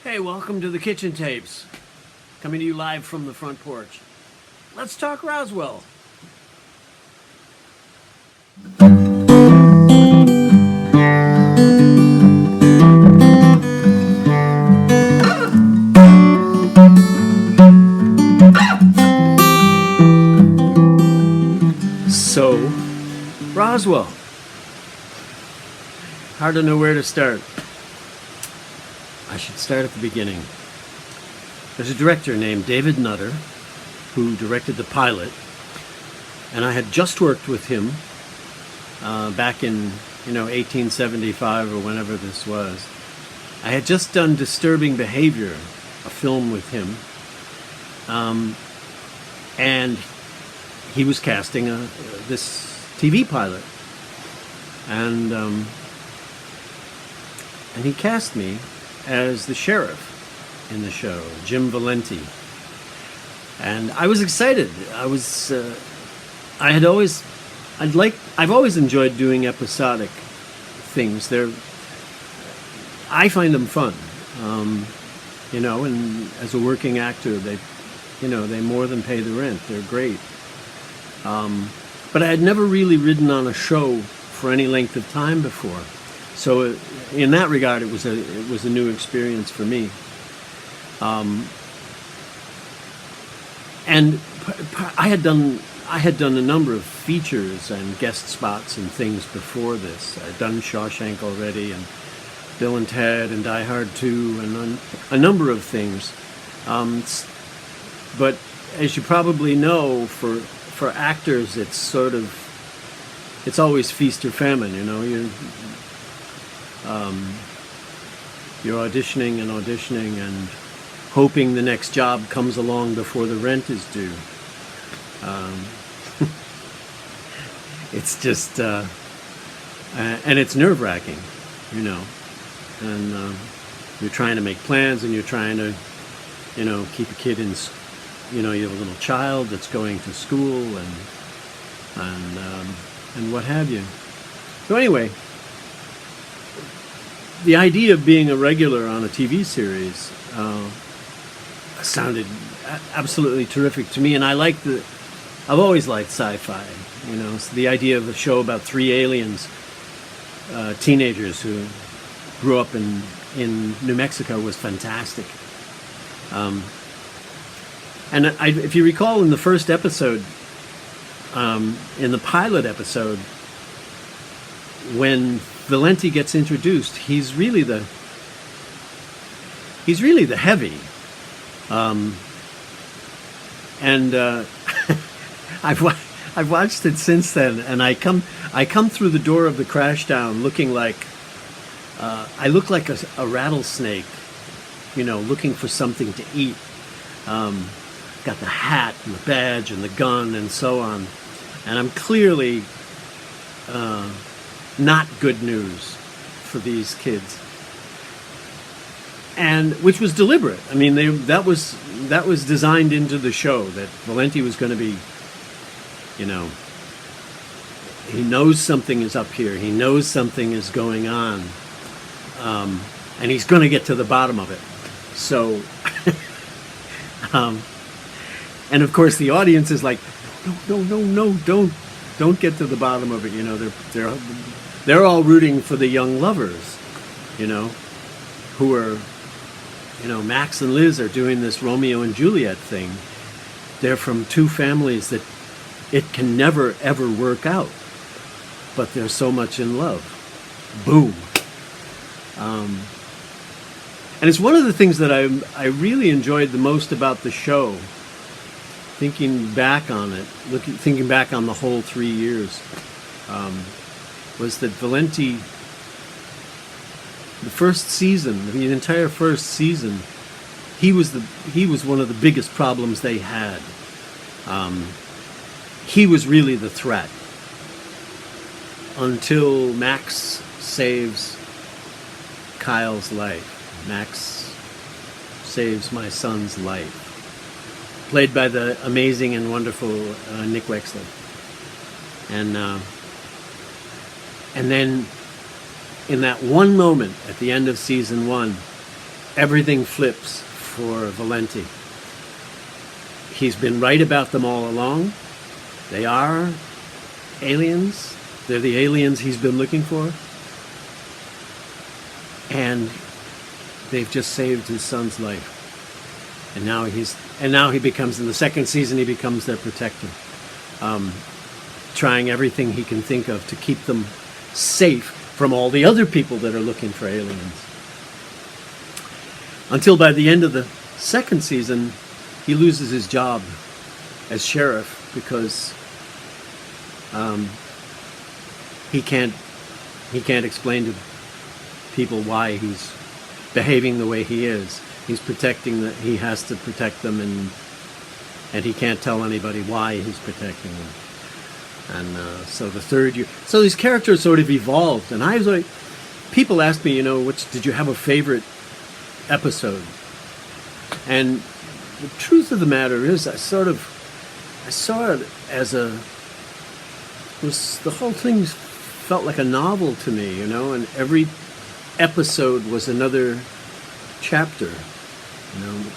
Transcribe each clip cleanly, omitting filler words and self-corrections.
Hey, welcome to the Kitchen Tapes. Coming to you live from the front porch. Let's talk Roswell. So, Roswell. Hard to know where to start. I should start at the beginning. There's a director named David Nutter who directed the pilot, and I had just worked with him back in 1875 or whenever this was. I had just done Disturbing Behavior, a film with him, and he was casting this TV pilot, and he cast me as the sheriff in the show, Jim Valenti. And I was excited. I've always enjoyed doing episodic things. I find them fun. And as a working actor, they more than pay the rent. They're great. But I had never really ridden on a show for any length of time before. So in that regard, it was a new experience for me. And I had done a number of features and guest spots and things before this. I'd done Shawshank already, and Bill and Ted, and Die Hard 2, and a number of things. But as you probably know, for actors, it's always feast or famine. You're auditioning and hoping the next job comes along before the rent is due. It's just, and it's nerve-wracking, and you're trying to make plans, and you're trying to, keep a kid in, you have a little child that's going to school and what have you. So anyway, the idea of being a regular on a TV series sounded absolutely terrific to me, and I've always liked sci-fi. So the idea of a show about three aliens, teenagers who grew up in New Mexico, was fantastic. And if you recall, in the first episode, in the pilot episode, when Valenti gets introduced, he's really the heavy, and I've watched it since then, and I come through the door of the crash down looking like I look like a rattlesnake, looking for something to eat. Got the hat and the badge and the gun and so on, and I'm clearly not good news for these kids, and which was deliberate. I mean, that was designed into the show, that Valenti was going to be, he knows something is up here. He knows something is going on, and he's going to get to the bottom of it. So, and of course, the audience is like, no, don't get to the bottom of it. They're all rooting for the young lovers, who are, Max and Liz are doing this Romeo and Juliet thing. They're from two families that it can never, ever work out, but they're so much in love. Boom. And it's one of the things that I really enjoyed the most about the show, thinking back on it, thinking back on the whole 3 years, was that Valenti, the first season, the entire first season, he was one of the biggest problems they had. He was really the threat until Max saves Kyle's life. Max saves my son's life, played by the amazing and wonderful Nick Wexler. And then in that one moment at the end of season one, everything flips for Valenti. He's been right about them all along. They are aliens. They're the aliens he's been looking for. And they've just saved his son's life. And now he becomes, in the second season, he becomes their protector. Trying everything he can think of to keep them safe from all the other people that are looking for aliens. Until by the end of the second season, he loses his job as sheriff because he can't explain to people why he's behaving the way he is. He has to protect them, and he can't tell anybody why he's protecting them. And so the third year, so these characters sort of evolved, and I was like, people ask me, did you have a favorite episode? And the truth of the matter is, I saw it as the whole thing felt like a novel to me, and every episode was another chapter.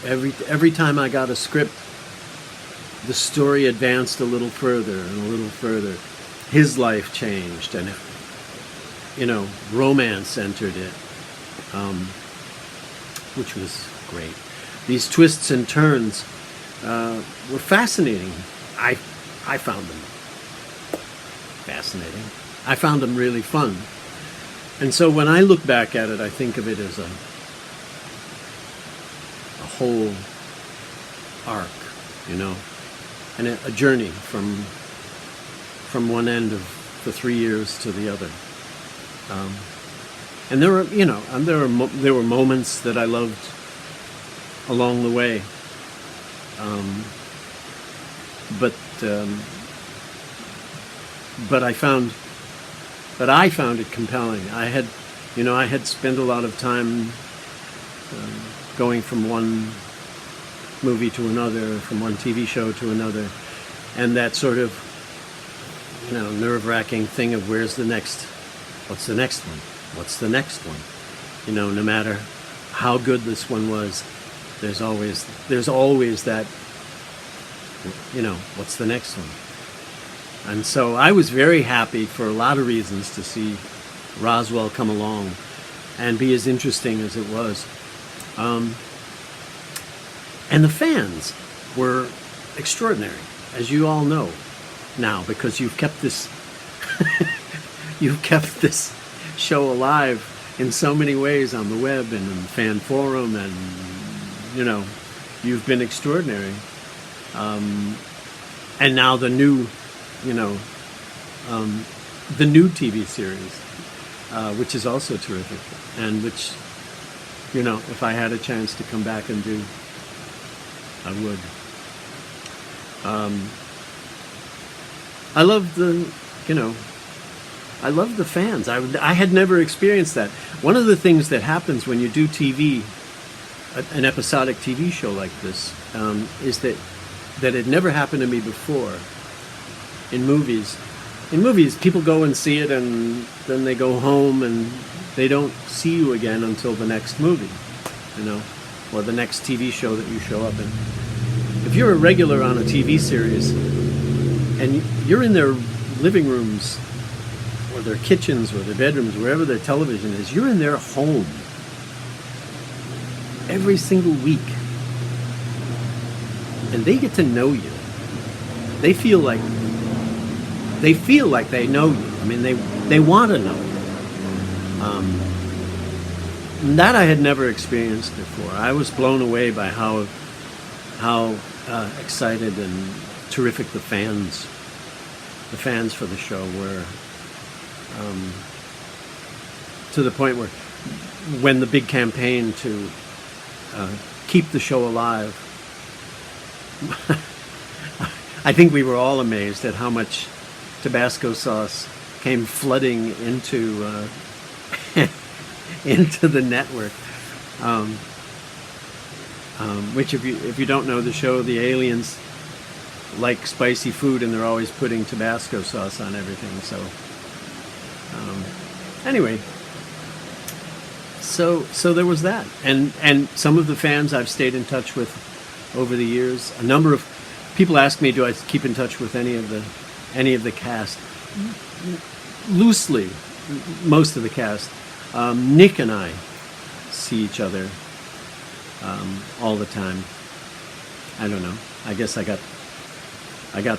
Every time I got a script, the story advanced a little further and a little further. His life changed, and romance entered it, which was great. These twists and turns were fascinating. I found them fascinating. I found them really fun. And so when I look back at it, I think of it as a whole arc, and a journey from one end of the 3 years to the other. And there were moments that I loved along the way. But I found it compelling. I had spent a lot of time going from one movie to another, from one TV show to another, and that sort of nerve-wracking thing of what's the next one. No matter how good this one was, there's always that, what's the next one? And so I was very happy for a lot of reasons to see Roswell come along and be as interesting as it was. And the fans were extraordinary, as you all know now, because you've kept this show alive in so many ways on the web and in the fan forum, and you've been extraordinary. And now the new TV series, which is also terrific, and which, if I had a chance to come back and do, I would. I love the fans. I had never experienced that. One of the things that happens when you do TV, an episodic TV show like this, is that it never happened to me before. In movies, people go and see it, and then they go home, and they don't see you again until the next movie, or the next TV show that you show up in. If you're a regular on a TV series, and you're in their living rooms, or their kitchens, or their bedrooms, wherever their television is, you're in their home every single week, and they get to know you. They feel like they know you. I mean, they want to know you. That I had never experienced before. I was blown away by how excited and terrific the fans for the show were. To the point where, when the big campaign to keep the show alive, I think we were all amazed at how much Tabasco sauce came flooding into the network. Which, if you don't know the show, the aliens like spicy food, and they're always putting Tabasco sauce on everything. So anyway, so there was that, and some of the fans I've stayed in touch with over the years. A number of people ask me, do I keep in touch with any of the cast? Loosely, most of the cast. Nick and I see each other all the time. I don't know. I guess I got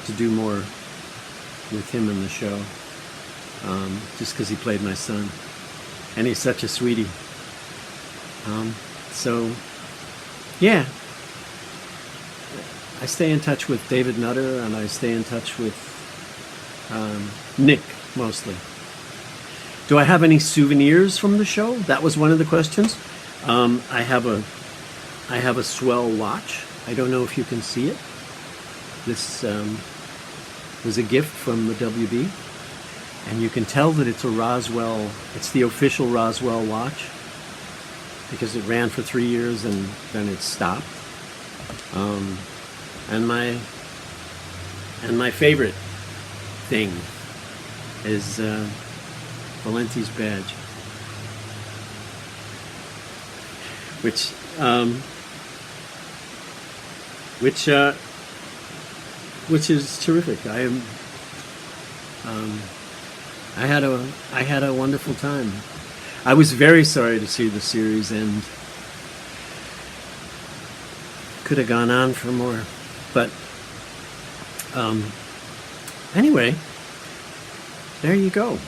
to do more with him in the show, just because he played my son, and he's such a sweetie. So, yeah, I stay in touch with David Nutter, and I stay in touch with Nick mostly. Do I have any souvenirs from the show? That was one of the questions. I have a swell watch. I don't know if you can see it. This was a gift from the WB, and you can tell that it's a Roswell. It's the official Roswell watch because it ran for 3 years and then it stopped. And my favorite thing is Valenti's badge, which is terrific. I had a wonderful time. I was very sorry to see the series end. Could have gone on for more, but anyway, there you go.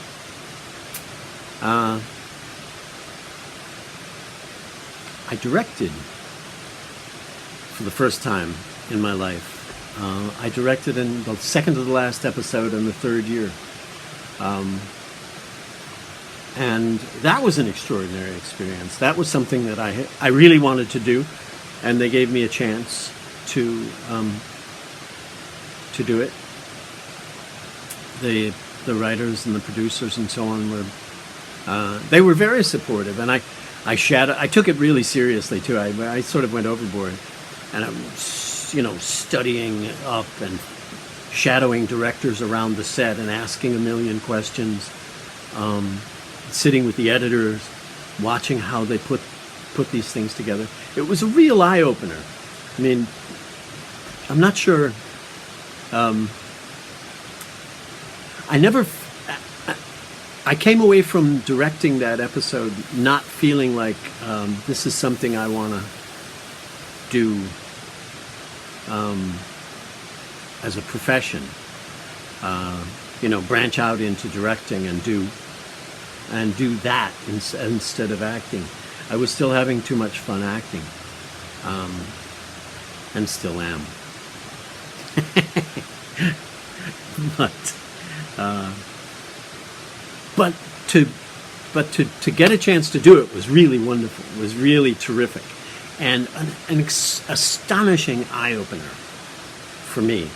I directed for the first time in my life. I directed in the second to the last episode in the third year. And that was an extraordinary experience. That was something that I really wanted to do, and they gave me a chance to do it. The writers and the producers and so on were very supportive, and I took it really seriously too. I sort of went overboard, and I'm studying up and shadowing directors around the set and asking a million questions, sitting with the editors, watching how they put these things together. It was a real eye-opener. I mean, I'm not sure. I came away from directing that episode not feeling like this is something I want to do as a profession. Branch out into directing and do that instead of acting. I was still having too much fun acting, and still am. But to get a chance to do it was really wonderful. It was really terrific, and an astonishing eye-opener for me.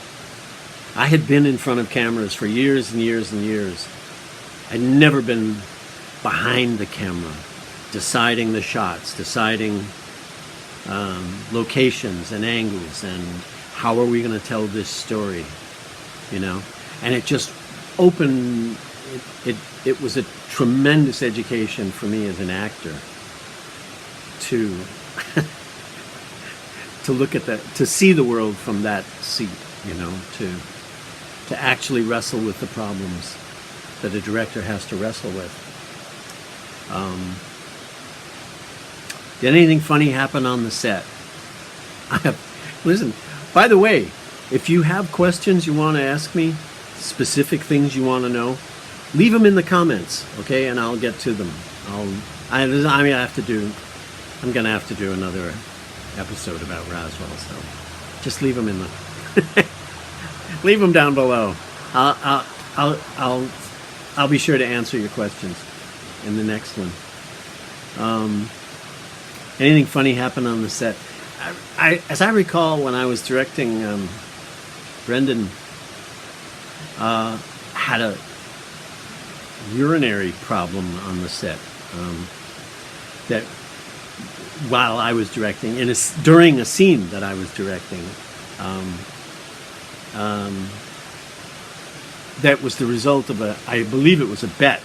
I had been in front of cameras for years and years and years. I'd never been behind the camera, deciding the shots, deciding locations and angles, and how are we going to tell this story, And it just opened. It was a tremendous education for me as an actor to look at that, to see the world from that seat, to actually wrestle with the problems that a director has to wrestle with. Did anything funny happen on the set? Listen, by the way, if you have questions you want to ask me, specific things you want to know, leave them in the comments, okay? And I'll get to them. I'm going to have to do another episode about Roswell, so just leave them in the leave them down below. I'll be sure to answer your questions in the next one. Anything funny happen on the set? As I recall, when I was directing, Brendan had a urinary problem on the set. That while I was directing, during a scene that I was directing, that was the result of I believe it was a bet.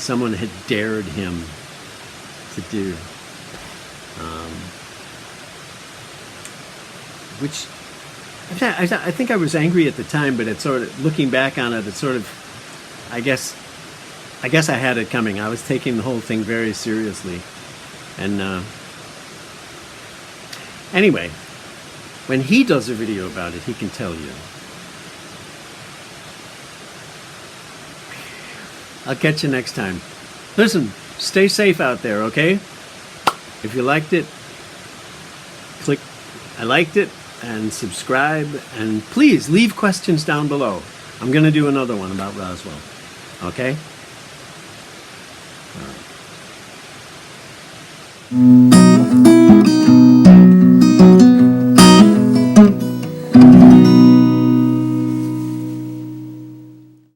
someone had dared him to do. Which I think I was angry at the time, but it's sort of, looking back on it, it's sort of, I guess I had it coming. I was taking the whole thing very seriously. And anyway, when he does a video about it, he can tell you. I'll catch you next time. Listen, stay safe out there, okay? If you liked it, click I liked it and subscribe, and please leave questions down below. I'm going to do another one about Roswell. Okay? All right.